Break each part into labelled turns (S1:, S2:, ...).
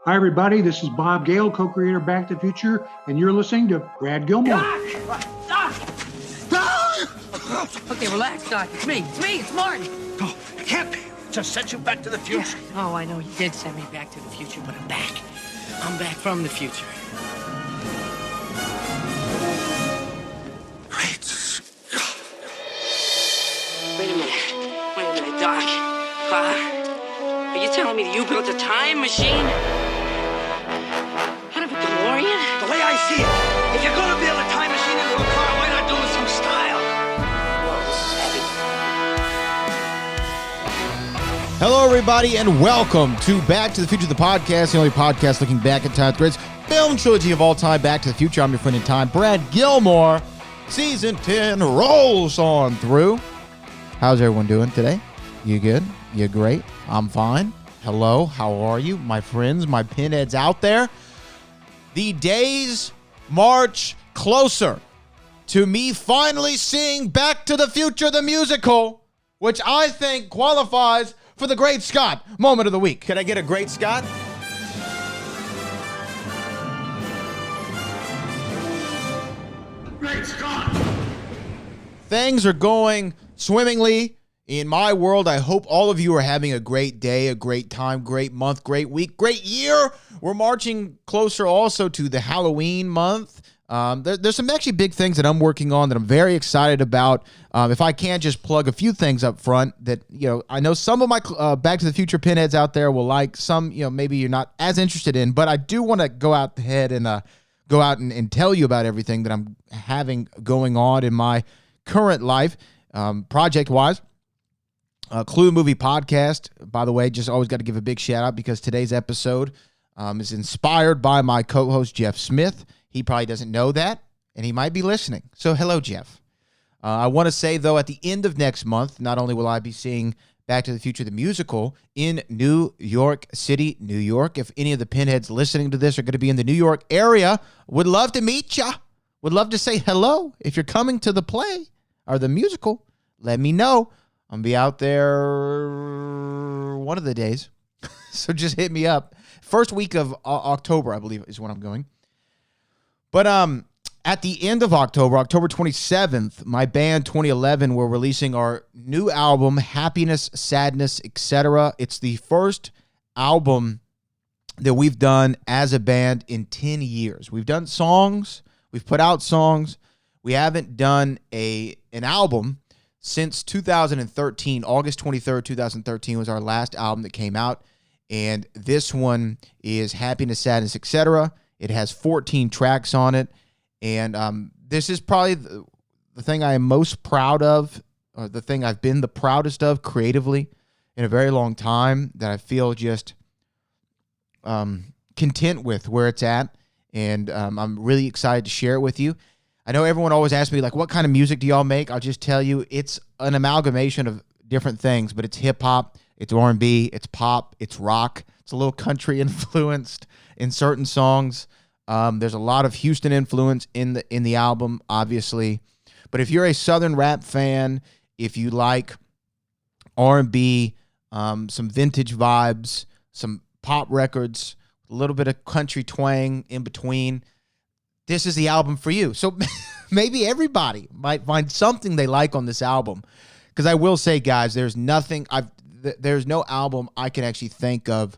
S1: Hi, everybody. This is Bob Gale, co-creator of Back to the Future, and you're listening to Brad Gilmore.
S2: Doc! Okay, relax, Doc. It's me. It's Marty.
S3: No, it can't be. Just sent you back to the future.
S2: Yeah. Oh, I know you did send me back to the future, but I'm back. I'm back from the future.
S3: Great Scott.
S2: Wait a minute, Doc. Are you telling me that you built a time machine? Out of a DeLorean?
S3: The way I see it, if you're gonna build a time machine into a car, why not do it with some style?
S2: Whoa, this is heavy.
S4: Hello, everybody, and welcome to Back to the Future, the podcast, the only podcast looking back at time's greatest film trilogy of all time, Back to the Future. I'm your friend in time, Brad Gilmore. Season 10 rolls on through. How's everyone doing today? You good? You great? I'm fine. Hello, how are you, my friends, my pinheads out there? The days march closer to me finally seeing Back to the Future, the musical, which I think qualifies for the Great Scott Moment of the Week. Can I get a Great Scott?
S3: Great Scott!
S4: Things are going swimmingly in my world. I hope all of you are having a great day, a great time, great month, great week, great year. We're marching closer also to the Halloween month. There's some actually big things that I'm working on that I'm very excited about. If I can just plug a few things up front that, I know some of my Back to the Future pinheads out there will like, some, maybe you're not as interested in, but I do want to go out ahead and go out and tell you about everything that I'm having going on in my current life, project-wise. Clue Movie Podcast, by the way, just always got to give a big shout out because today's episode is inspired by my co-host, Jeff Smith. He probably doesn't know that, and he might be listening. So hello, Jeff. I want to say, though, at the end of next month, not only will I be seeing Back to the Future, the musical, in New York City, New York. If any of the pinheads listening to this are going to be in the New York area, would love to meet ya. Would love to say hello. If you're coming to the play or the musical, let me know. I'm going to be out there one of the days. So just hit me up. First week of October, I believe, is when I'm going. But at the end of October 27th, my band 2011, we're releasing our new album, Happiness, Sadness, Etc. It's the first album that we've done as a band in 10 years. We've done songs. We've put out songs. We haven't done an album since 2013. August 23rd, 2013 was our last album that came out. And this one is Happiness, Sadness, Etc. It has 14 tracks on it. And this is probably the thing I am most proud of, or the thing I've been the proudest of creatively in a very long time, that I feel just content with where it's at. And I'm really excited to share it with you. I know everyone always asks me, like, what kind of music do y'all make? I'll just tell you, it's an amalgamation of different things, but it's hip-hop, it's R&B, it's pop, it's rock. It's a little country influenced in certain songs. There's a lot of Houston influence in the album, obviously. But if you're a Southern rap fan, if you like R&B, some vintage vibes, some pop records, a little bit of country twang in between, this is the album for you. So maybe everybody might find something they like on this album. Because I will say, guys, there's no album I can actually think of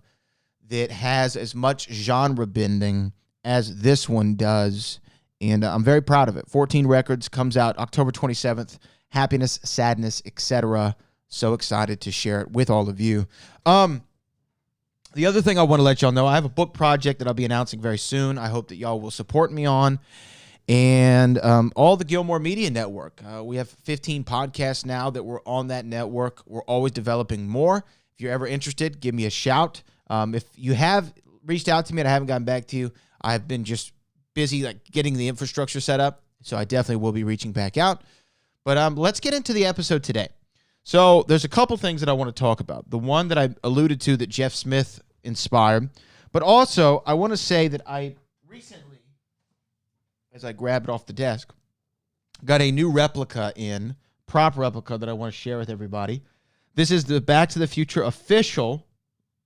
S4: that has as much genre bending as this one does. And I'm very proud of it. 14 records, comes out October 27th. Happiness, Sadness, Etc. So excited to share it with all of you. The other thing I want to let y'all know, I have a book project that I'll be announcing very soon. I hope that y'all will support me on. And all the Gilmore Media Network. We have 15 podcasts now that we're on that network. We're always developing more. If you're ever interested, give me a shout. If you have reached out to me and I haven't gotten back to you, I've been just busy getting the infrastructure set up. So I definitely will be reaching back out. But let's get into the episode today. So there's a couple things that I want to talk about. The one that I alluded to that Jeff Smith inspired. But also, I want to say that I recently, as I grab it off the desk, got a new prop replica that I want to share with everybody. This is the Back to the Future official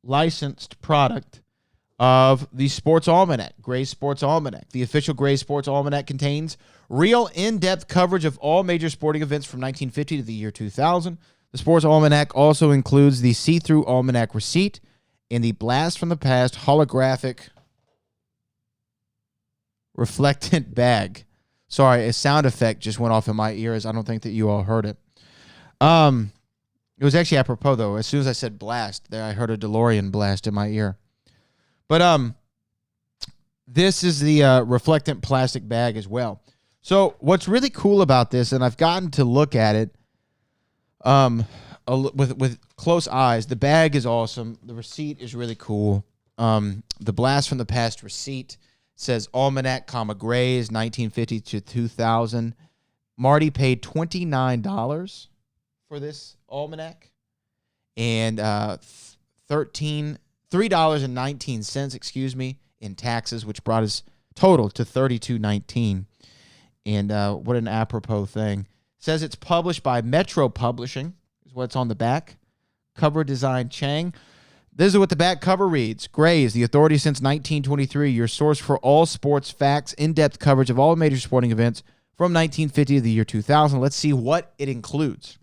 S4: licensed product of the Sports Almanac, Gray's Sports Almanac. The official Gray's Sports Almanac contains real in-depth coverage of all major sporting events from 1950 to the year 2000. The Sports Almanac also includes the see-through Almanac receipt and the Blast from the Past holographic reflectant bag. Sorry, a sound effect just went off in my ears. I don't think that you all heard it. It was actually apropos, though. As soon as I said blast, there I heard a DeLorean blast in my ear. But this is the reflectant plastic bag as well. So what's really cool about this, and I've gotten to look at it with close eyes, the bag is awesome. The receipt is really cool. The Blast from the Past receipt says Almanac, Grays, 1950 to 2000. Marty paid $29 for this Almanac and $3.19, in taxes, which brought his total to $32.19. And what an apropos thing. It says it's published by Metro Publishing, is what's on the back. Cover design Chang. This is what the back cover reads. Grays, the authority since 1923, your source for all sports facts, in-depth coverage of all major sporting events from 1950 to the year 2000. Let's see what it includes.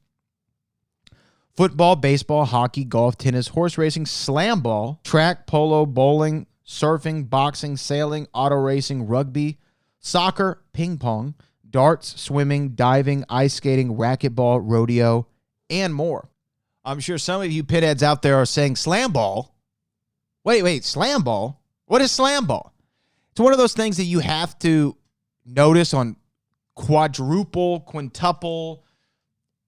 S4: Football, baseball, hockey, golf, tennis, horse racing, slam ball, track, polo, bowling, surfing, boxing, sailing, auto racing, rugby, soccer, ping pong, darts, swimming, diving, ice skating, racquetball, rodeo, and more. I'm sure some of you pitheads out there are saying slam ball. Wait, slam ball? What is slam ball? It's one of those things that you have to notice on quadruple, quintuple,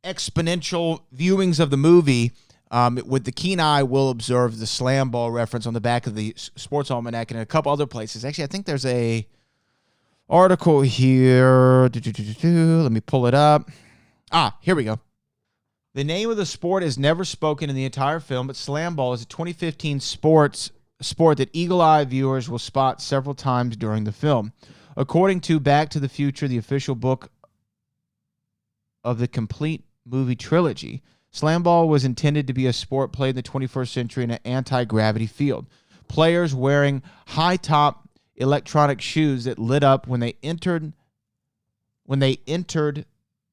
S4: exponential viewings of the movie. With the keen eye, will observe the slam ball reference on the back of the Sports Almanac and a couple other places. Actually, I think there's a article here. Let me pull it up. Here we go. The name of the sport is never spoken in the entire film, but slam ball is a 2015 sport that eagle-eye viewers will spot several times during the film. According to Back to the Future, the official book of the complete movie trilogy, slam ball was intended to be a sport played in the 21st century in an anti-gravity field. Players wearing high-top electronic shoes that lit up when they entered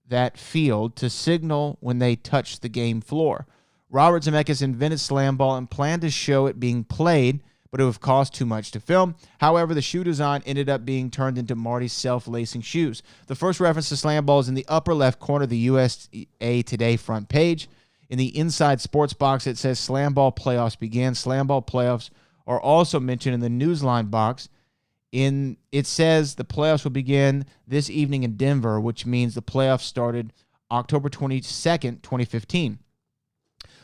S4: that field to signal when they touched the game floor. Robert Zemeckis invented slam ball and planned to show it being played, but it would have cost too much to film. However, the shoe design ended up being turned into Marty's self-lacing shoes. The first reference to slam ball is in the upper left corner of the USA Today front page. In the inside sports box, it says slam ball playoffs began. Slam ball playoffs are also mentioned in the newsline box. It says the playoffs will begin this evening in Denver, which means the playoffs started October 22nd, 2015.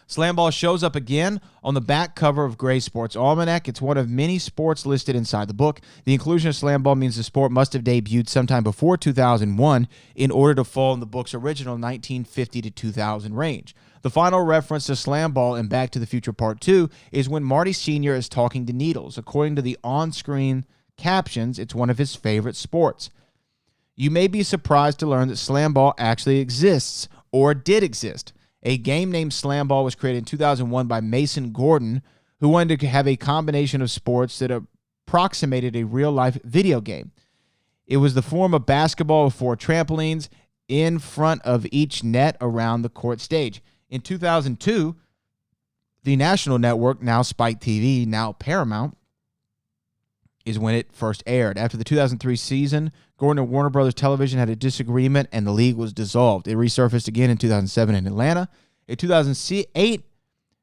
S4: Slam ball shows up again on the back cover of Gray's Sports Almanac. It's one of many sports listed inside the book. The inclusion of slam ball means the sport must have debuted sometime before 2001 in order to fall in the book's original 1950 to 2000 range. The final reference to slam ball in Back to the Future Part 2 is when Marty Sr. is talking to Needles. According to the on-screen captions, it's one of his favorite sports. You may be surprised to learn that slam ball actually exists, or did exist. A game named Slam Ball was created in 2001 by Mason Gordon, who wanted to have a combination of sports that approximated a real-life video game. It was the form of basketball with 4 trampolines in front of each net around the court stage. In 2002, the national network, now Spike TV, now Paramount, is when it first aired. After the 2003 season, Gordon and Warner Brothers Television had a disagreement and the league was dissolved. It resurfaced again in 2007 in Atlanta. A 2008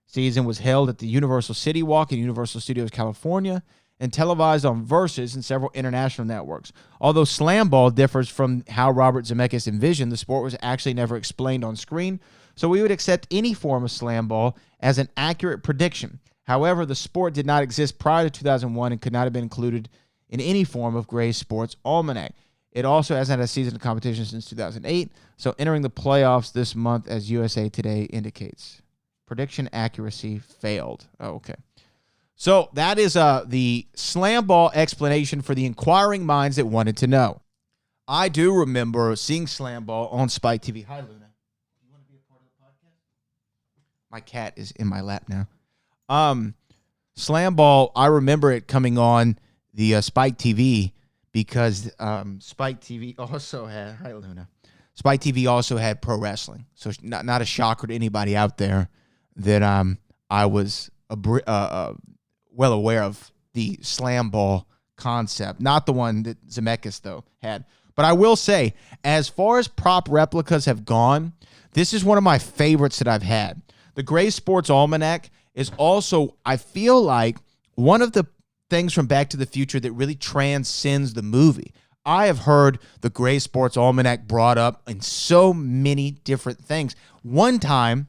S4: season was held at the Universal City Walk in Universal Studios, California, and televised on Versus and several international networks. Although slam ball differs from how Robert Zemeckis envisioned, the sport was actually never explained on screen, so we would accept any form of slam ball as an accurate prediction. However, the sport did not exist prior to 2001 and could not have been included in any form of Gray's Sports Almanac. It also hasn't had a season of competition since 2008, so entering the playoffs this month, as USA Today indicates. Prediction accuracy failed. Oh, okay. So that is the slam ball explanation for the inquiring minds that wanted to know. I do remember seeing slam ball on Spike TV. Hi, Luna. You want to be a part of the podcast? My cat is in my lap now. Slam Ball, I remember it coming on the Spike TV because Spike TV also had, hi Luna, Spike TV also had pro wrestling. So not a shocker to anybody out there that I was well aware of the Slam Ball concept. Not the one that Zemeckis, though, had. But I will say, as far as prop replicas have gone, this is one of my favorites that I've had. The Gray Sports Almanac is also, I feel like, one of the things from Back to the Future that really transcends the movie. I have heard the Gray Sports Almanac brought up in so many different things. One time,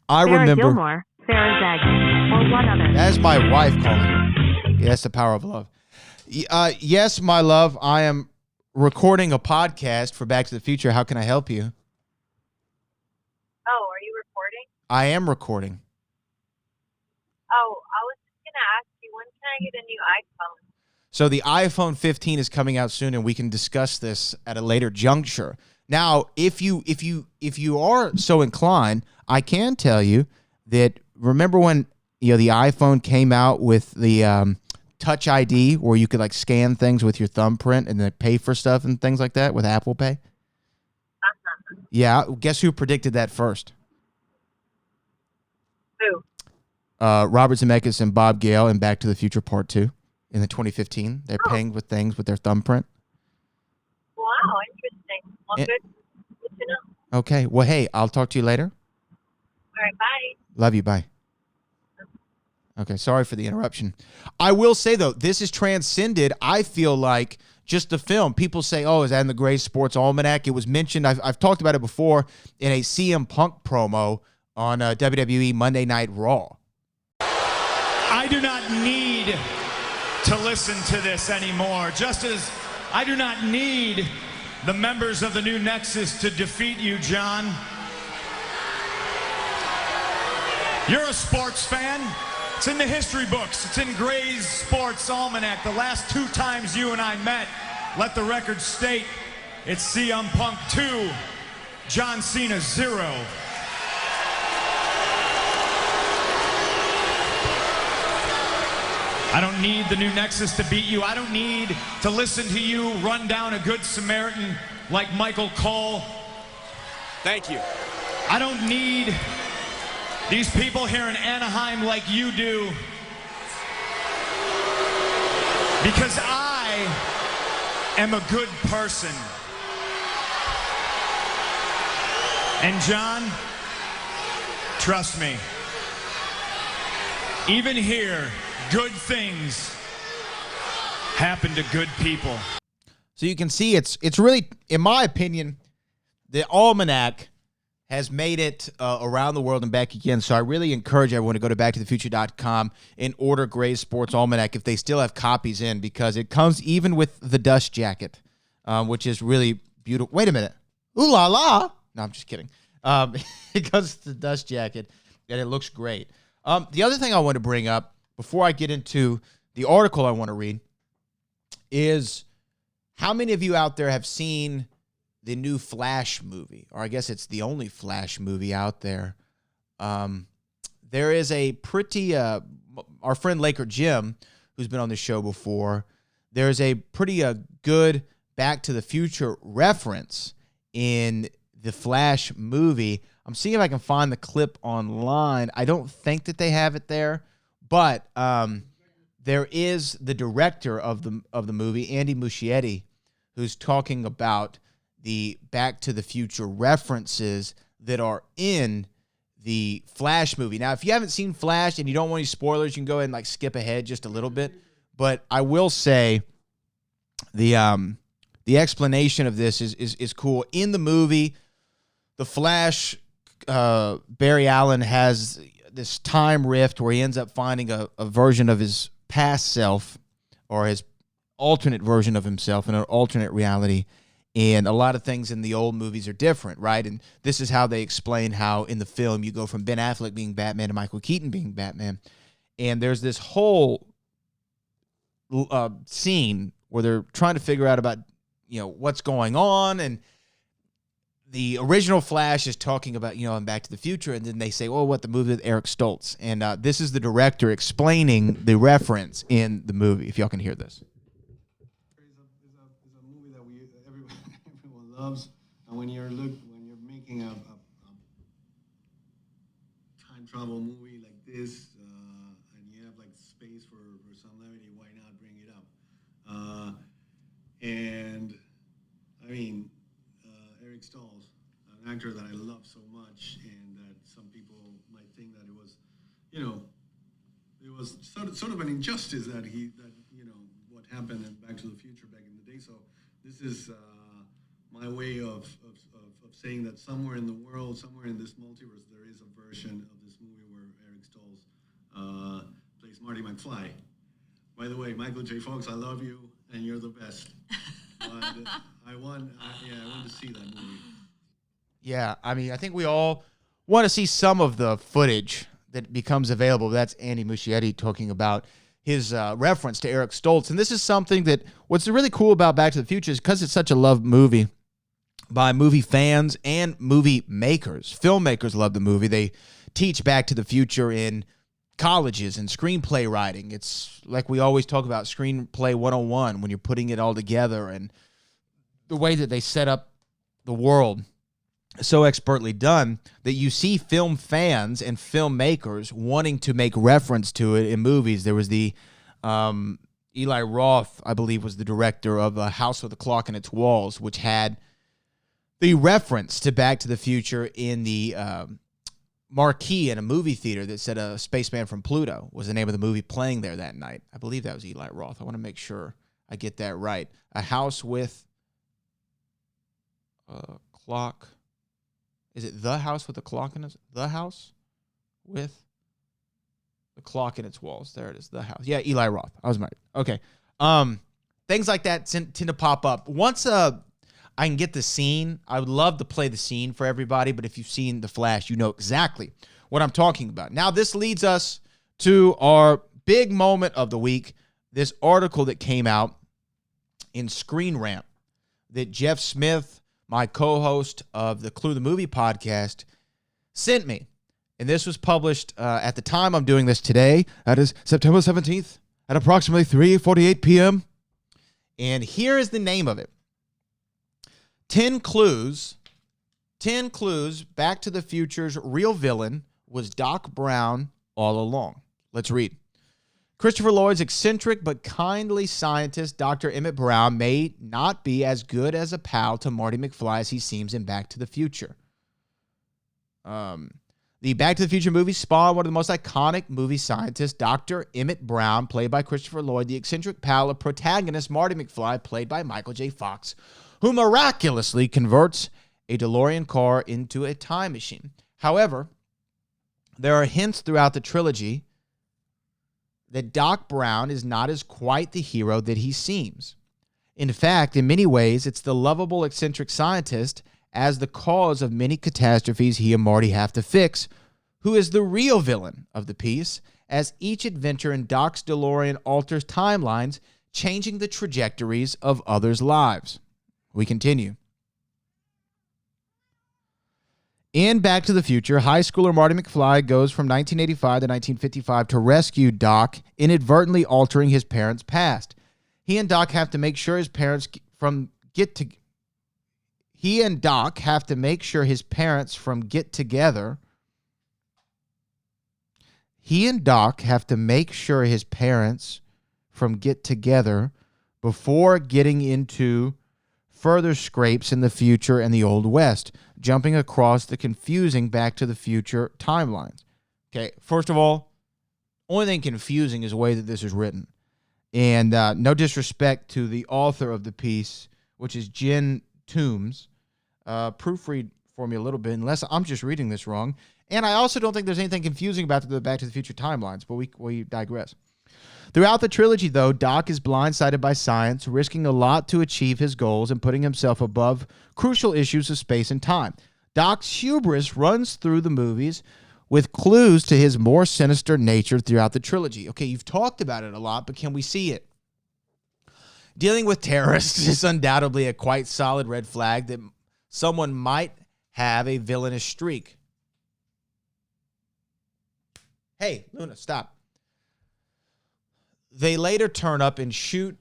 S4: I remember...
S5: Gilmore, Sarah Zagney, or one other.
S4: That's my wife calling. Yeah, that's the power of love. Yes, my love, I am recording a podcast for Back to the Future. How can I help you?
S5: Oh, are you recording?
S4: I am recording.
S5: Oh, I was just going to ask you, when can I get a new iPhone?
S4: So the iPhone 15 is coming out soon, and we can discuss this at a later juncture. Now, if you are so inclined, I can tell you that remember when the iPhone came out with the Touch ID, where you could like scan things with your thumbprint and then pay for stuff and things like that with Apple Pay?
S5: Uh-huh.
S4: Yeah, guess who predicted that first?
S5: Who?
S4: Robert Zemeckis and Bob Gale in Back to the Future Part 2 in the 2015. They're paying with things with their thumbprint.
S5: Wow, interesting. Well, good to know.
S4: Okay, well, hey, I'll talk to you later.
S5: All right, bye.
S4: Love you, bye. Okay, sorry for the interruption. I will say, though, this is transcended, I feel like, just the film. People say, oh, is that in the Gray Sports Almanac? It was mentioned, I've talked about it before, in a CM Punk promo on WWE Monday Night Raw.
S6: I do not need to listen to this anymore, just as I do not need the members of the new Nexus to defeat you, John. You're a sports fan. It's in the history books. It's in Gray's Sports Almanac. The last 2 times you and I met, let the record state, it's CM Punk 2, John Cena 0. I don't need the new Nexus to beat you. I don't need to listen to you run down a good Samaritan like Michael Cole.
S3: Thank you.
S6: I don't need these people here in Anaheim like you do, because I am a good person. And John, trust me, even here, good things happen to good people.
S4: So you can see it's really, in my opinion, the Almanac has made it around the world and back again. So I really encourage everyone to go to backtothefuture.com and order Gray's Sports Almanac if they still have copies in, because it comes even with the dust jacket, which is really beautiful. Wait a minute. Ooh la la. No, I'm just kidding. It comes with the dust jacket, and it looks great. The other thing I want to bring up before I get into the article I want to read is how many of you out there have seen the new Flash movie, or I guess it's the only Flash movie out there. There is a pretty, our friend Laker Jim, who's been on the show before, there's a pretty good Back to the Future reference in the Flash movie. I'm seeing if I can find the clip online. I don't think that they have it there, but there is the director of the movie, Andy Muschietti, who's talking about the Back to the Future references that are in the Flash movie. Now, if you haven't seen Flash and you don't want any spoilers, you can go ahead and like skip ahead just a little bit. But I will say the explanation of this is cool. In the movie, the Flash, Barry Allen has this time rift where he ends up finding a version of his past self, or his alternate version of himself in an alternate reality. And a lot of things in the old movies are different, right? And this is how they explain how in the film you go from Ben Affleck being Batman to Michael Keaton being Batman. And there's this whole scene where they're trying to figure out about, what's going on. And the original Flash is talking about, in Back to the Future, and then they say, oh, what, the movie with Eric Stoltz. And this is the director explaining the reference in the movie, if y'all can hear this.
S7: It's a movie that everyone loves, and when you're making a time travel movie like this, and you have like space for some levity, why not bring it up? And I mean, Eric Stoltz, an actor that I love so much, and that some people might think that it was, it was sort of an injustice that what happened in Back to the Future back in the day. So this is my way of saying that somewhere in the world, somewhere in this multiverse, there is a version of this movie where Eric Stoltz plays Marty McFly. By the way, Michael J. Fox, I love you, and you're the best. But I want to see that movie.
S4: Yeah, I mean, I think we all want to see some of the footage that becomes available. That's Andy Muschietti talking about his reference to Eric Stoltz. And this is something that, what's really cool about Back to the Future is because it's such a loved movie by movie fans and movie makers. Filmmakers love the movie. They teach Back to the Future in colleges and screenplay writing. It's like we always talk about screenplay 101 when you're putting it all together, and the way that they set up the world so expertly done that you see film fans and filmmakers wanting to make reference to it in movies. There was the Eli Roth, I believe, was the director of A House with a Clock in Its Walls, which had the reference to Back to the Future in the marquee in a movie theater that said a Spaceman from Pluto was the name of the movie playing there that night. I believe that was Eli Roth. I want to make sure I get that right. A House with a Clock. Is it The House with the Clock in its... The House with the Clock in Its Walls. There it is. The House. Yeah, Eli Roth. I was right. Okay. Things like that tend to pop up. Once I can get the scene, I would love to play the scene for everybody, but if you've seen The Flash, you know exactly what I'm talking about. Now, this leads us to our big moment of the week, this article that came out in Screen Rant that Jeff Smith, my co-host of the Clue the Movie podcast, sent me. And this was published at the time I'm doing this today. That is September 17th at approximately 3:48 p.m. And here is the name of it. 10 clues, Back to the Future's real villain was Doc Brown all along. Let's read. Christopher Lloyd's eccentric but kindly scientist, Dr. Emmett Brown, may not be as good as a pal to Marty McFly as he seems in Back to the Future. The Back to the Future movie spawned one of the most iconic movie scientists, Dr. Emmett Brown, played by Christopher Lloyd, the eccentric pal of protagonist Marty McFly, played by Michael J. Fox, who miraculously converts a DeLorean car into a time machine. However, there are hints throughout the trilogy that Doc Brown is not as quite the hero that he seems. In fact, in many ways, it's the lovable eccentric scientist as the cause of many catastrophes he and Marty have to fix, who is the real villain of the piece, as each adventure in Doc's DeLorean alters timelines, changing the trajectories of others' lives. We continue. In Back to the Future, high schooler Marty McFly goes from 1985 to 1955 to rescue Doc, inadvertently altering his parents' past. He and Doc have to make sure his parents get together. Before getting into further scrapes in the future and the Old West, jumping across the confusing Back to the Future timelines. Okay, first of all, only thing confusing is the way that this is written. And no disrespect to the author of the piece, which is Jen Toombs. Proofread for me a little bit, unless I'm just reading this wrong. And I also don't think there's anything confusing about the Back to the Future timelines, but we digress. Throughout the trilogy, though, Doc is blindsided by science, risking a lot to achieve his goals and putting himself above crucial issues of space and time. Doc's hubris runs through the movies with clues to his more sinister nature throughout the trilogy. Okay, you've talked about it a lot, but can we see it? Dealing with terrorists is undoubtedly a quite solid red flag that someone might have a villainous streak. Hey, Luna, stop. They later turn up and shoot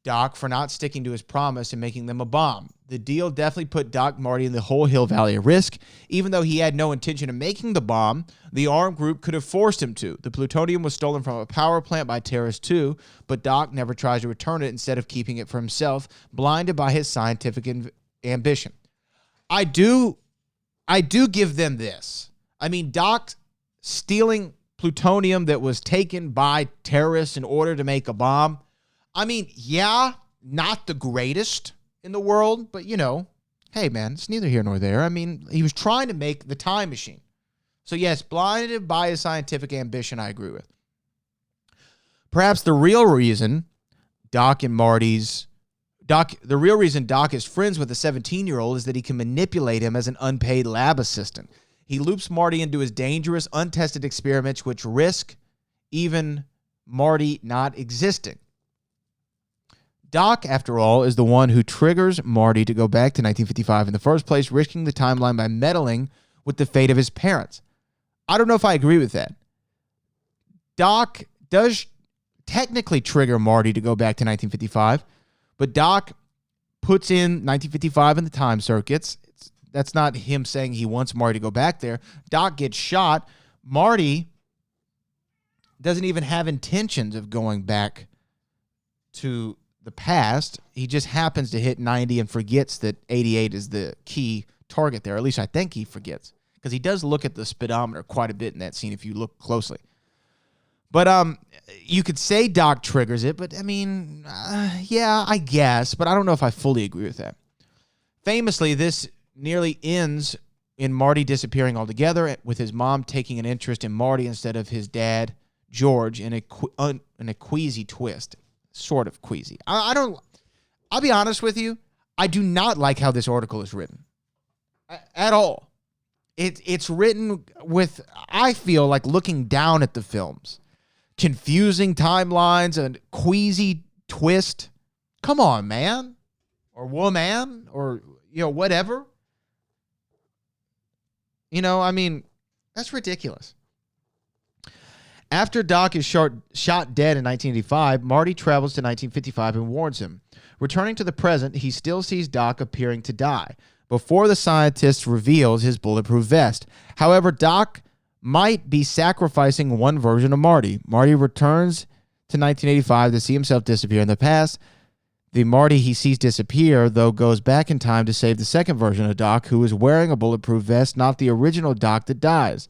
S4: Doc for not sticking to his promise and making them a bomb. The deal definitely put Doc Marty and the whole Hill Valley at risk. Even though he had no intention of making the bomb, the armed group could have forced him to. The plutonium was stolen from a power plant by terrorists too, but Doc never tries to return it instead of keeping it for himself, blinded by his scientific ambition. I do give them this. I mean, Doc stealing plutonium that was taken by terrorists in order to make a bomb. I mean, yeah, not the greatest in the world, but, you know, hey, man, it's neither here nor there. I mean, he was trying to make the time machine. So, yes, blinded by his scientific ambition, I agree with. Perhaps the real reason Doc is friends with the 17-year-old is that he can manipulate him as an unpaid lab assistant. He loops Marty into his dangerous, untested experiments, which risk even Marty not existing. Doc, after all, is the one who triggers Marty to go back to 1955 in the first place, risking the timeline by meddling with the fate of his parents. I don't know if I agree with that. Doc does technically trigger Marty to go back to 1955, but Doc puts in 1955 in the time circuits. That's not him saying he wants Marty to go back there. Doc gets shot. Marty doesn't even have intentions of going back to the past. He just happens to hit 90 and forgets that 88 is the key target there. At least I think he forgets, because he does look at the speedometer quite a bit in that scene if you look closely. But you could say Doc triggers it, but I mean, yeah, I guess, but I don't know if I fully agree with that. Famously, this nearly ends in Marty disappearing altogether, with his mom taking an interest in Marty instead of his dad, George, in a queasy twist. Sort of queasy. I'll be honest with you, I do not like how this article is written. At all. It's written with, I feel like, looking down at the films. Confusing timelines and queasy twist. Come on, man. Or woman. Or, you know, whatever. You know, I mean, that's ridiculous. After Doc is shot dead in 1985, Marty travels to 1955 and warns him. Returning to the present, he still sees Doc appearing to die before the scientist reveals his bulletproof vest. However, Doc might be sacrificing one version of Marty. Marty returns to 1985 to see himself disappear in the past. The Marty he sees disappear, though, goes back in time to save the second version of Doc, who is wearing a bulletproof vest, not the original Doc that dies.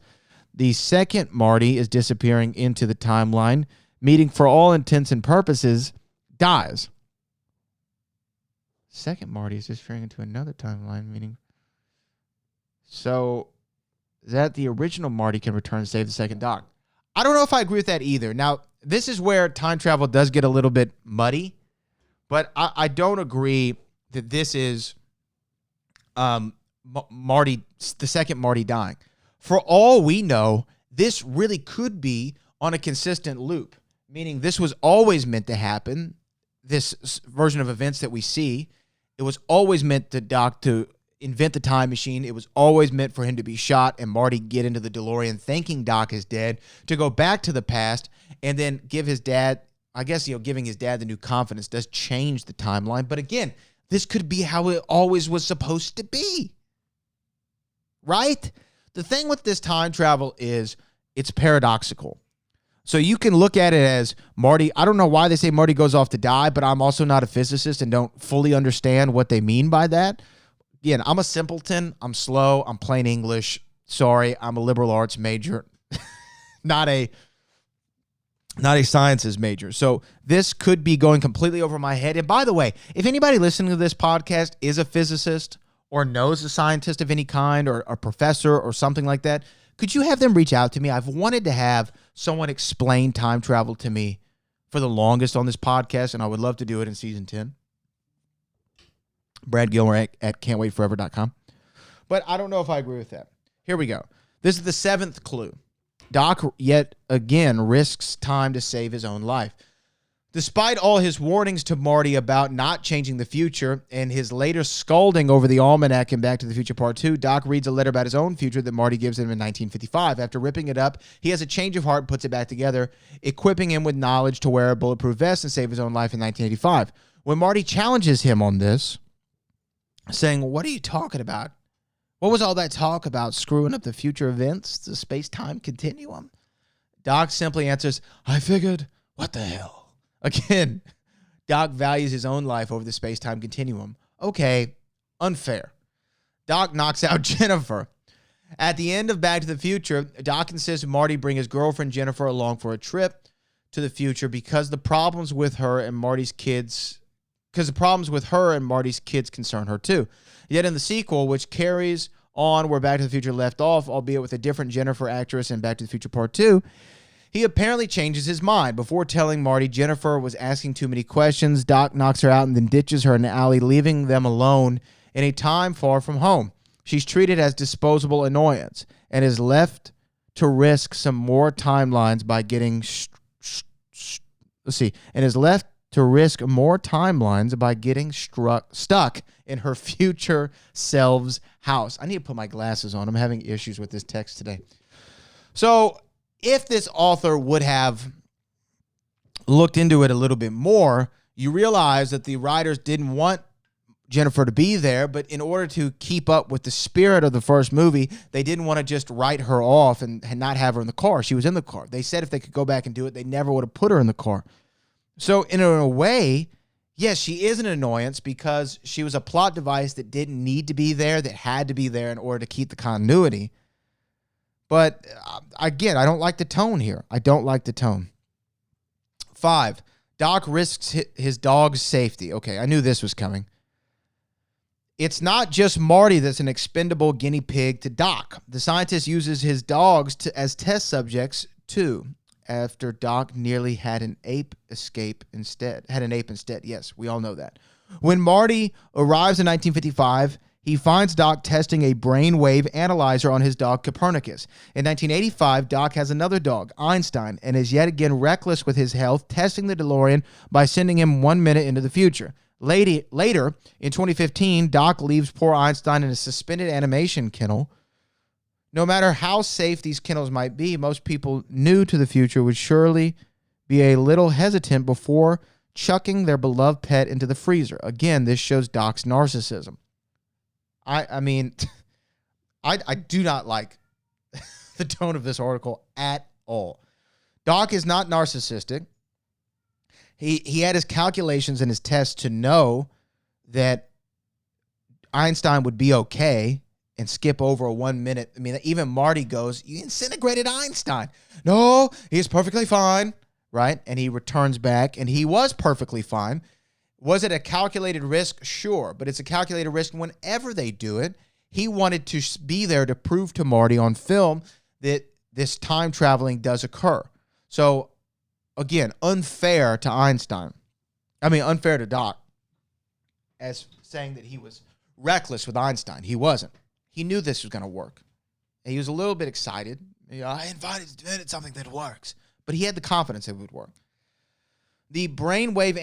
S4: The second Marty is disappearing into the timeline, meaning for all intents and purposes, dies. Second Marty is disappearing into another timeline, meaning... So, that the original Marty can return and save the second Doc. I don't know if I agree with that either. Now, this is where time travel does get a little bit muddy, but I don't agree that this is Marty, the second Marty dying. For all we know, this really could be on a consistent loop, meaning this was always meant to happen, this version of events that we see. It was always meant to Doc to invent the time machine. It was always meant for him to be shot and Marty get into the DeLorean thinking Doc is dead, to go back to the past and then give his dad, I guess, you know, giving his dad the new confidence does change the timeline. But again, this could be how it always was supposed to be. Right? The thing with this time travel is it's paradoxical. So you can look at it as Marty, I don't know why they say Marty goes off to die, but I'm also not a physicist and don't fully understand what they mean by that. Again, I'm a simpleton. I'm slow. I'm plain English. Sorry, I'm a liberal arts major, not a sciences major. So this could be going completely over my head. And by the way, if anybody listening to this podcast is a physicist or knows a scientist of any kind or a professor or something like that, could you have them reach out to me? I've wanted to have someone explain time travel to me for the longest on this podcast, and I would love to do it in season 10. Brad Gilmer at can'twaitforever.com. But I don't know if I agree with that. Here we go. This is the seventh clue. Doc yet again risks time to save his own life. Despite all his warnings to Marty about not changing the future and his later scolding over the Almanac in Back to the Future Part 2, Doc reads a letter about his own future that Marty gives him in 1955. After ripping it up, he has a change of heart and puts it back together, equipping him with knowledge to wear a bulletproof vest and save his own life in 1985. When Marty challenges him on this, saying, "What are you talking about? What was all that talk about screwing up the future events, the space-time continuum?" Doc simply answers, "I figured, what the hell?" Again, Doc values his own life over the space-time continuum. Okay, unfair. Doc knocks out Jennifer. At the end of Back to the Future, Doc insists Marty bring his girlfriend Jennifer along for a trip to the future because the problems with her and Marty's kids concern her too. Yet in the sequel, which carries on where Back to the Future left off, albeit with a different Jennifer actress in Back to the Future Part 2, he apparently changes his mind. Before telling Marty Jennifer was asking too many questions, Doc knocks her out and then ditches her in the alley, leaving them alone in a time far from home. She's treated as disposable annoyance and is left to risk some more timelines by getting stuck in her future self's house. I need to put my glasses on. I'm having issues with this text today. So, if this author would have looked into it a little bit more, you realize that the writers didn't want Jennifer to be there, but in order to keep up with the spirit of the first movie, they didn't want to just write her off and not have her in the car. She was in the car. They said if they could go back and do it, they never would have put her in the car. So in a way, yes, she is an annoyance because she was a plot device that didn't need to be there, that had to be there in order to keep the continuity. But again, I don't like the tone here. I don't like the tone. 5, Doc risks his dog's safety. Okay, I knew this was coming. It's not just Marty that's an expendable guinea pig to Doc. The scientist uses his dogs as test subjects too. After Doc nearly had an ape instead. Yes, we all know that. When Marty arrives in 1955, he finds Doc testing a brainwave analyzer on his dog Copernicus. In 1985, Doc has another dog, Einstein, and is yet again reckless with his health, testing the DeLorean by sending him 1 minute into the future. Later, in 2015, Doc leaves poor Einstein in a suspended animation kennel. No matter how safe these kennels might be, most people new to the future would surely be a little hesitant before chucking their beloved pet into the freezer. Again, this shows Doc's narcissism. I mean, I do not like the tone of this article at all. Doc is not narcissistic. He had his calculations and his tests to know that Einstein would be okay and skip over a 1 minute. I mean, even Marty goes, "You disintegrated Einstein." No, he's perfectly fine, right? And he returns back, and he was perfectly fine. Was it a calculated risk? Sure, but it's a calculated risk whenever they do it. He wanted to be there to prove to Marty on film that this time traveling does occur. So, again, unfair to Einstein. I mean, unfair to Doc as saying that he was reckless with Einstein. He wasn't. He knew this was going to work. And he was a little bit excited. I invented something that works. But he had the confidence it would work. The brainwave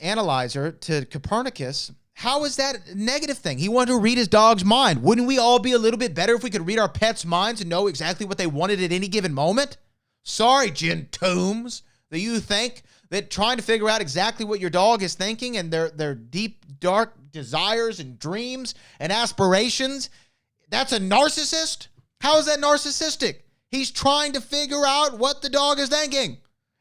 S4: analyzer to Copernicus, how is that a negative thing? He wanted to read his dog's mind. Wouldn't we all be a little bit better if we could read our pets' minds and know exactly what they wanted at any given moment? Sorry, Jen Toombs, that you think that trying to figure out exactly what your dog is thinking and their deep, dark desires and dreams and aspirations, that's a narcissist? How is that narcissistic? He's trying to figure out what the dog is thinking.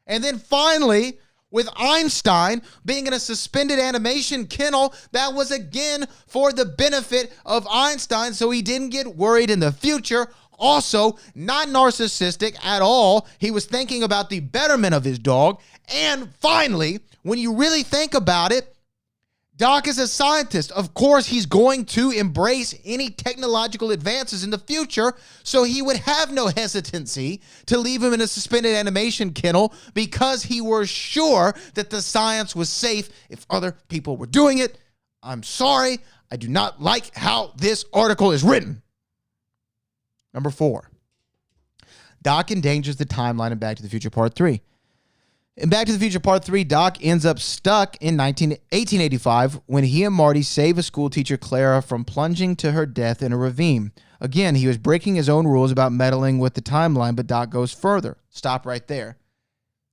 S4: And then finally, with Einstein being in a suspended animation kennel, that was again for the benefit of Einstein so he didn't get worried in the future. Also, not narcissistic at all. He was thinking about the betterment of his dog. And finally, when you really think about it, Doc is a scientist. Of course, he's going to embrace any technological advances in the future, so he would have no hesitancy to leave him in a suspended animation kennel because he was sure that the science was safe if other people were doing it. I'm sorry. I do not like how this article is written. Number 4. Doc endangers the timeline in Back to the Future Part 3. In Back to the Future Part 3, Doc ends up stuck in 1885 when he and Marty save a school teacher, Clara, from plunging to her death in a ravine. Again, he was breaking his own rules about meddling with the timeline, but Doc goes further. Stop right there.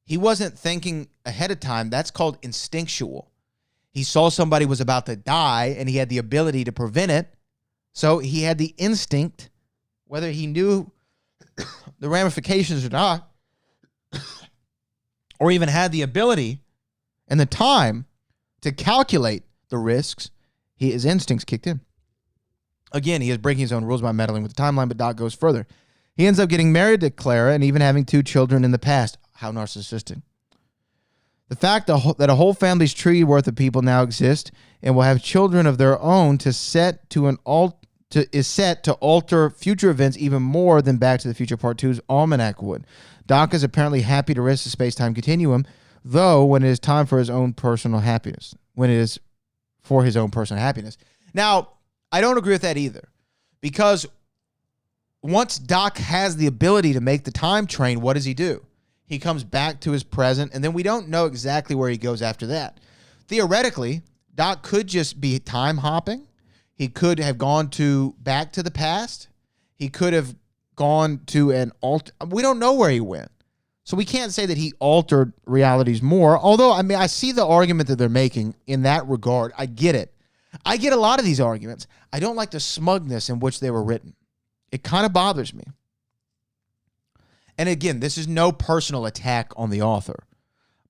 S4: He wasn't thinking ahead of time. That's called instinctual. He saw somebody was about to die, and he had the ability to prevent it. So he had the instinct, whether he knew the ramifications or not, or even had the ability and the time to calculate the risks, his instincts kicked in. Again, he is breaking his own rules by meddling with the timeline, but Doc goes further. He ends up getting married to Clara and even having 2 children in the past. How narcissistic. The fact that a whole family's tree worth of people now exist and will have children of their own is set to alter future events even more than Back to the Future Part 2's Almanac would. Doc is apparently happy to risk the space-time continuum, though when it is time for his own personal happiness. Now, I don't agree with that either, because once Doc has the ability to make the time train, what does he do? He comes back to his present, and then we don't know exactly where he goes after that. Theoretically, Doc could just be time hopping. He could have gone back to the past. He could have gone to we don't know where he went. So we can't say that he altered realities more. Although, I see the argument that they're making in that regard. I get it. I get a lot of these arguments. I don't like the smugness in which they were written. It kind of bothers me. And again, this is no personal attack on the author.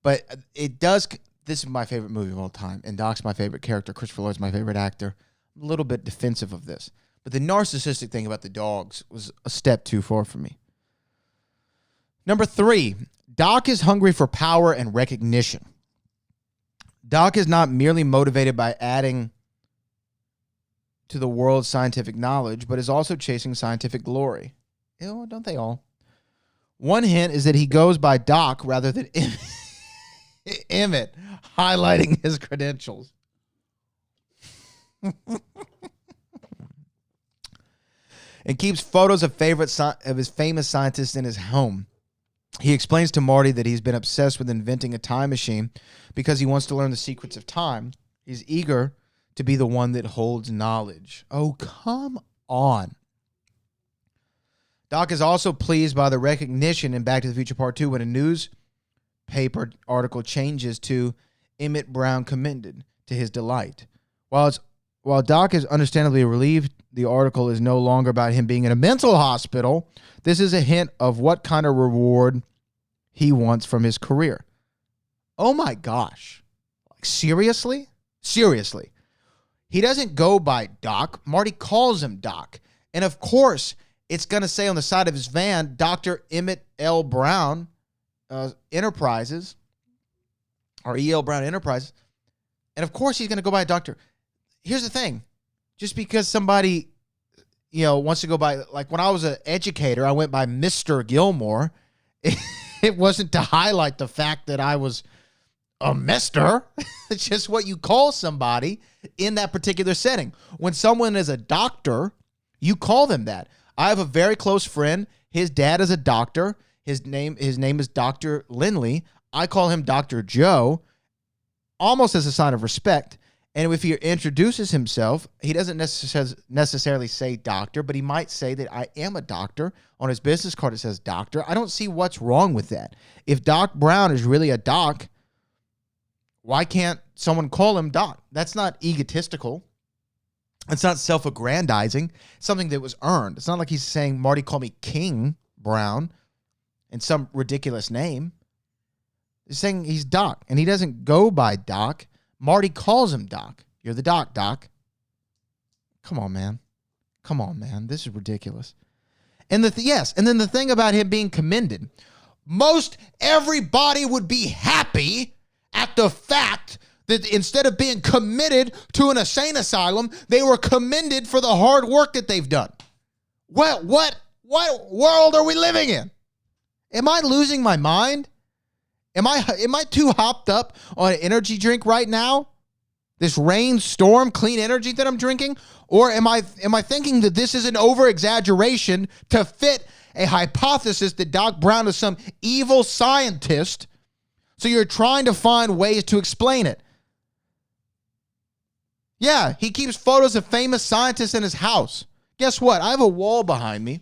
S4: But it does. This is my favorite movie of all time. And Doc's my favorite character. Christopher Lloyd's my favorite actor. I'm a little bit defensive of this. But the narcissistic thing about the dogs was a step too far for me. Number 3, Doc is hungry for power and recognition. Doc is not merely motivated by adding to the world's scientific knowledge, but is also chasing scientific glory. Don't they all? One hint is that he goes by Doc rather than Emmett, highlighting his credentials. And keeps photos of his famous scientists in his home. He explains to Marty that he's been obsessed with inventing a time machine because he wants to learn the secrets of time. He's eager to be the one that holds knowledge. Oh, come on. Doc is also pleased by the recognition in Back to the Future Part 2 when a newspaper article changes to Emmett Brown commended, to his delight. While Doc is understandably relieved the article is no longer about him being in a mental hospital, this is a hint of what kind of reward he wants from his career. Oh my gosh. Like, seriously? Seriously. He doesn't go by Doc. Marty calls him Doc. And of course, it's going to say on the side of his van, Dr. Emmett L. Brown Enterprises, or E.L. Brown Enterprises. And of course, he's going to go by Doctor. Here's the thing. Just because somebody, wants to go by, like when I was an educator, I went by Mr. Gilmore. It wasn't to highlight the fact that I was a mister. It's just what you call somebody in that particular setting. When someone is a doctor, you call them that. I have a very close friend. His dad is a doctor. His name is Dr. Lindley. I call him Dr. Joe, almost as a sign of respect. And if he introduces himself, he doesn't necessarily say doctor, but he might say that I am a doctor. On his business card, it says doctor. I don't see what's wrong with that. If Doc Brown is really a doc, why can't someone call him Doc? That's not egotistical. It's not self-aggrandizing. It's something that was earned. It's not like he's saying, Marty, call me King Brown in some ridiculous name. He's saying he's Doc, and he doesn't go by Doc. Marty calls him Doc. You're the Doc, Doc. Come on, man. This is ridiculous. And and then the thing about him being commended. Most everybody would be happy at the fact that instead of being committed to an insane asylum, they were commended for the hard work that they've done. What world are we living in? Am I losing my mind? Am I too hopped up on an energy drink right now? This rain, storm, clean energy that I'm drinking? Or am I thinking that this is an over-exaggeration to fit a hypothesis that Doc Brown is some evil scientist So you're trying to find ways to explain it. Yeah, he keeps photos of famous scientists in his house. Guess what? I have a wall behind me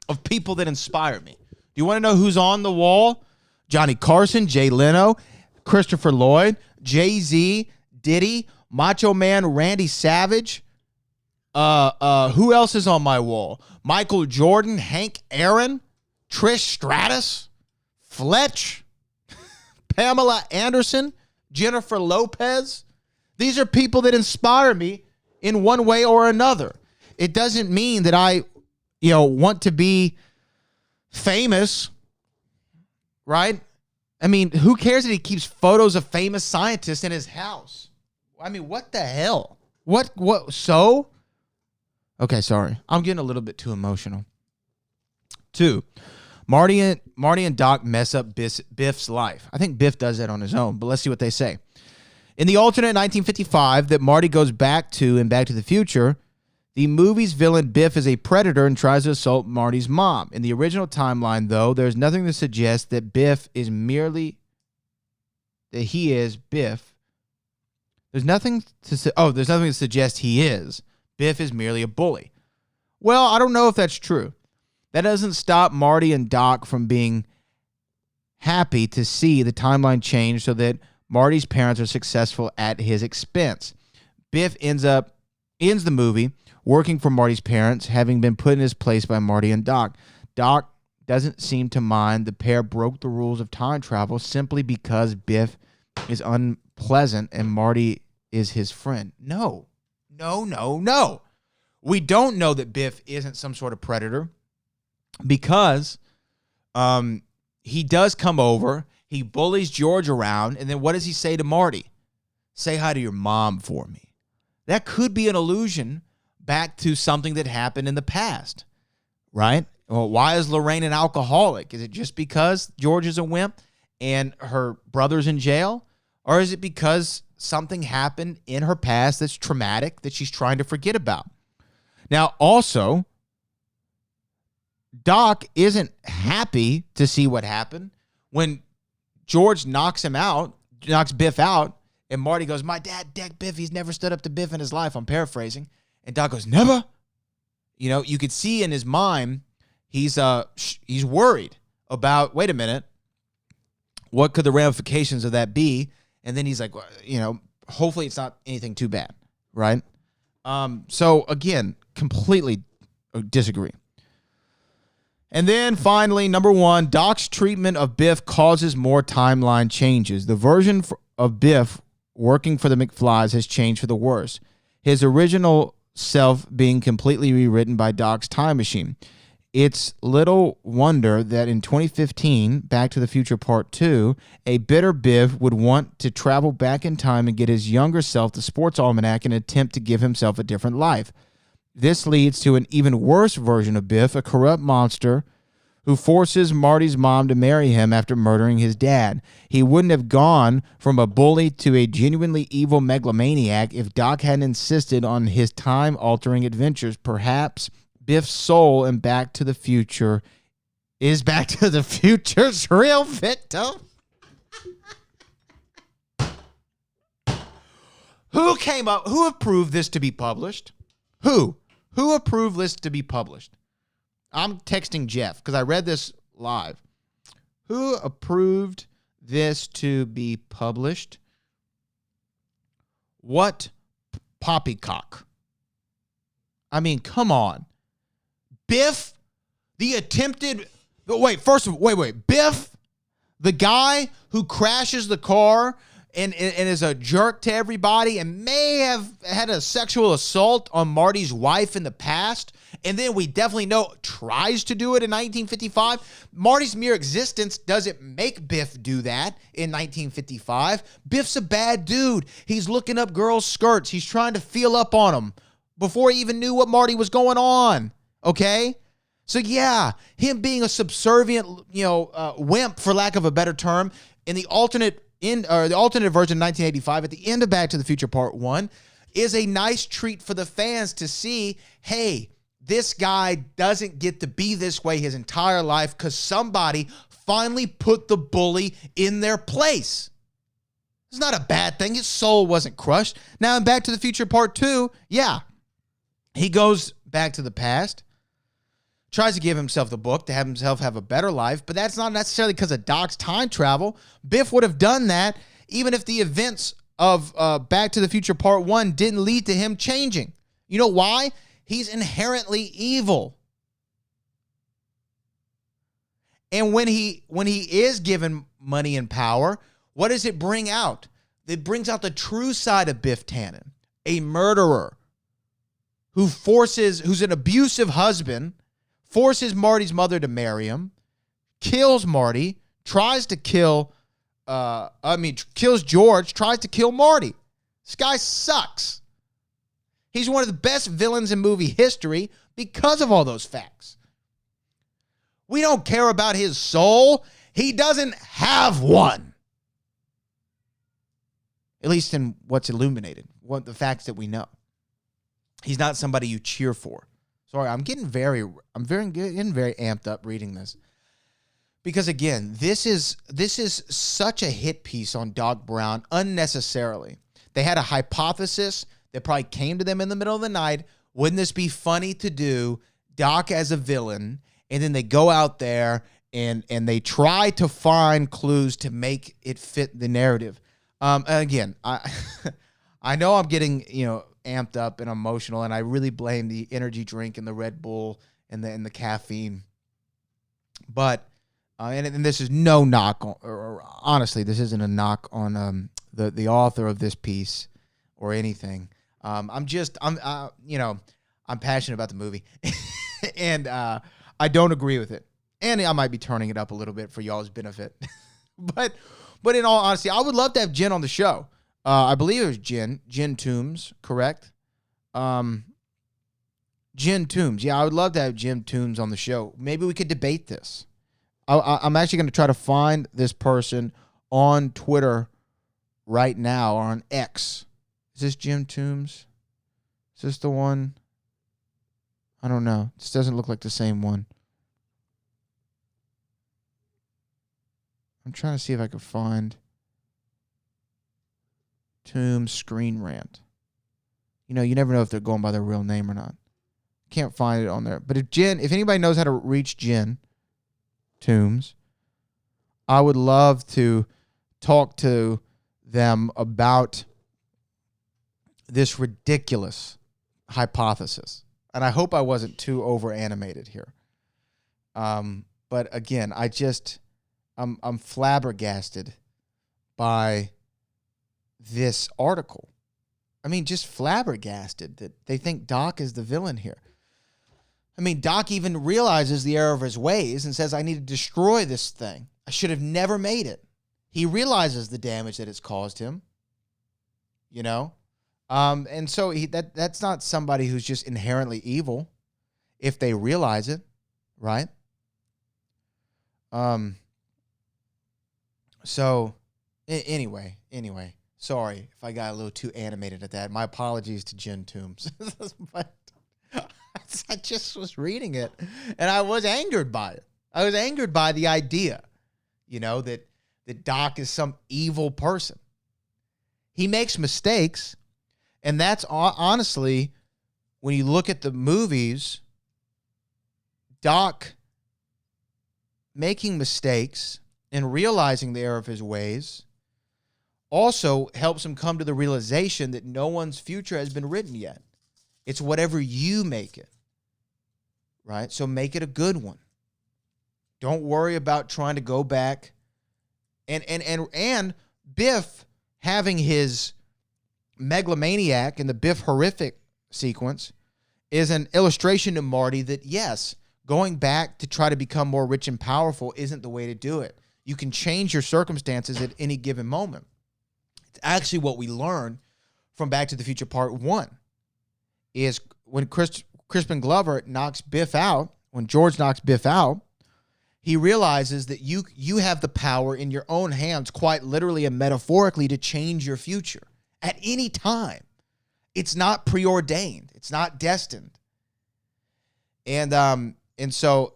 S4: of people that inspire me. Do you want to know who's on the wall? Johnny Carson, Jay Leno, Christopher Lloyd, Jay-Z, Diddy, Macho Man, Randy Savage. Who else is on my wall? Michael Jordan, Hank Aaron, Trish Stratus, Fletch, Pamela Anderson, Jennifer Lopez. These are people that inspire me in one way or another. It doesn't mean that I, want to be famous, right? I mean, who cares that he keeps photos of famous scientists in his house? I mean, what the hell? What, so? Okay, sorry. I'm getting a little bit too emotional. 2, Marty and Doc mess up Biff's life. I think Biff does that on his own, but let's see what they say. In the alternate 1955 that Marty goes back to in Back to the Future, the movie's villain Biff is a predator and tries to assault Marty's mom. In the original timeline, though, there's nothing to suggest that Biff is merely that he is Biff. There's nothing to suggest he is. Biff is merely a bully. Well, I don't know if that's true. That doesn't stop Marty and Doc from being happy to see the timeline change so that Marty's parents are successful at his expense. Biff ends the movie working for Marty's parents, having been put in his place by Marty and Doc. Doc doesn't seem to mind the pair broke the rules of time travel simply because Biff is unpleasant and Marty is his friend. No. We don't know that Biff isn't some sort of predator because he does come over, he bullies George around, and then what does he say to Marty? Say hi to your mom for me. That could be an allusion back to something that happened in the past, right? Well, why is Lorraine an alcoholic? Is it just because George is a wimp and her brother's in jail? Or is it because something happened in her past that's traumatic that she's trying to forget about? Now, also, Doc isn't happy to see what happened when George knocks Biff out, and Marty goes, my dad decked Biff. He's never stood up to Biff in his life. I'm paraphrasing. And Doc goes, never? You could see in his mind, he's worried about, wait a minute, what could the ramifications of that be? And then he's like, hopefully it's not anything too bad, right? So again, completely disagree. And then finally, number 1, Doc's treatment of Biff causes more timeline changes. The version of Biff working for the McFlys has changed for the worse. His original self being completely rewritten by Doc's time machine. It's little wonder that in 2015, Back to the Future Part 2, a bitter Biff would want to travel back in time and get his younger self the sports almanac in an attempt to give himself a different life. This leads to an even worse version of Biff, a corrupt monster who forces Marty's mom to marry him after murdering his dad. He wouldn't have gone from a bully to a genuinely evil megalomaniac if Doc hadn't insisted on his time-altering adventures. Perhaps Biff's soul in Back to the Future is Back to the Future's real victim. Who approved this to be published? Who approved this to be published? I'm texting Jeff because I read this live. Who approved this to be published? What poppycock? I mean, come on. Biff, Biff, the guy who crashes the car and is a jerk to everybody and may have had a sexual assault on Marty's wife in the past, and then we definitely know tries to do it in 1955. Marty's mere existence doesn't make Biff do that in 1955. Biff's a bad dude. He's looking up girls' skirts. He's trying to feel up on them before he even knew what Marty was going on, okay? So yeah, him being a subservient, wimp, for lack of a better term, in the alternate version 1985 at the end of Back to the Future Part 1 is a nice treat for the fans to see, hey, this guy doesn't get to be this way his entire life because somebody finally put the bully in their place. It's not a bad thing. His soul wasn't crushed. Now in Back to the Future Part 2, yeah, he goes back to the past, tries to give himself the book to have himself have a better life, but that's not necessarily because of Doc's time travel. Biff would have done that even if the events of Back to the Future Part 1 didn't lead to him changing. You know why? He's inherently evil. And when he is given money and power, what does it bring out? It brings out the true side of Biff Tannen, a murderer who's an abusive husband, forces Marty's mother to marry him, kills Marty, tries to kills George, tries to kill Marty. This guy sucks. He's one of the best villains in movie history because of all those facts. We don't care about his soul. He doesn't have one. At least in what's illuminated, the facts that we know. He's not somebody you cheer for. Sorry, I'm getting very amped up reading this. Because again, this is such a hit piece on Doc Brown unnecessarily. They had a hypothesis that probably came to them in the middle of the night. Wouldn't this be funny to do Doc as a villain? And then they go out there and they try to find clues to make it fit the narrative. Again, I know I'm getting, amped up and emotional, and I really blame the energy drink and the Red Bull and the caffeine. But and this is no knock on, or honestly, this isn't a knock on the author of this piece or anything. I'm passionate about the movie, and I don't agree with it, and I might be turning it up a little bit for y'all's benefit. but in all honesty, I would love to have Jen on the show. I believe it was Jen Toombs, correct? Jen Toombs. Yeah, I would love to have Jen Toombs on the show. Maybe we could debate this. I'm actually going to try to find this person on Twitter right now, or on X. Is this Jim Toombs? Is this the one? I don't know. This doesn't look like the same one. I'm trying to see if I can find Toombs Screen Rant. You never know if they're going by their real name or not. Can't find it on there. But if anybody knows how to reach Jen Toombs, I would love to talk to them about this ridiculous hypothesis. And I hope I wasn't too over animated here. But again, I'm flabbergasted by this article. I mean, just flabbergasted that they think Doc is the villain here. I mean, Doc even realizes the error of his ways and says, I need to destroy this thing. I should have never made it. He realizes the damage that it's caused him, and so that's not somebody who's just inherently evil if they realize it, right? So anyway, sorry if I got a little too animated at that. My apologies to Jen Toombs. But I just was reading it, and I was angered by it. I was angered by the idea, that Doc is some evil person. He makes mistakes, and that's honestly, when you look at the movies, Doc making mistakes and realizing the error of his ways also helps him come to the realization that no one's future has been written yet. It's whatever you make it, right? So make it a good one. Don't worry about trying to go back. And Biff having his megalomaniac in the Biff horrific sequence is an illustration to Marty that, yes, going back to try to become more rich and powerful isn't the way to do it. You can change your circumstances at any given moment. It's actually what we learn from Back to the Future Part 1 is when Crispin Glover knocks Biff out, when George knocks Biff out, he realizes that you have the power in your own hands, quite literally and metaphorically, to change your future at any time. It's not preordained. It's not destined. And so,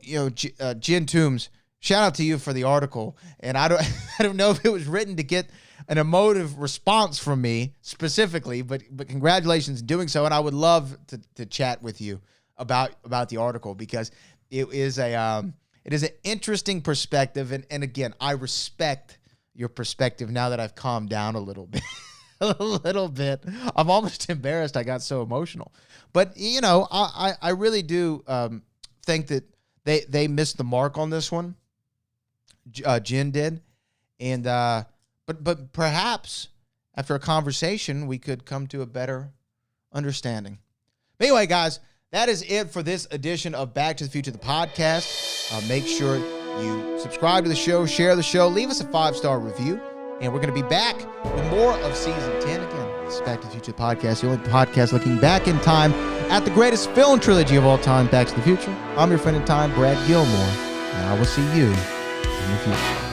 S4: Jen Toombs, shout out to you for the article. And I don't know if it was written to get an emotive response from me specifically, but congratulations in doing so. And I would love to chat with you about the article, because it is an interesting perspective. And again, I respect your perspective now that I've calmed down a little bit. A little bit. I'm almost embarrassed I got so emotional. But, you know, I really do think that they missed the mark on this one. Jin did. And but perhaps after a conversation, we could come to a better understanding. But anyway, guys, that is it for this edition of Back to the Future, the podcast. Make sure you subscribe to the show, share the show, leave us a 5-star review. And we're going to be back with more of Season 10. Again, this is Back to the Future podcast, the only podcast looking back in time at the greatest film trilogy of all time, Back to the Future. I'm your friend in time, Brad Gilmore, and I will see you in the future.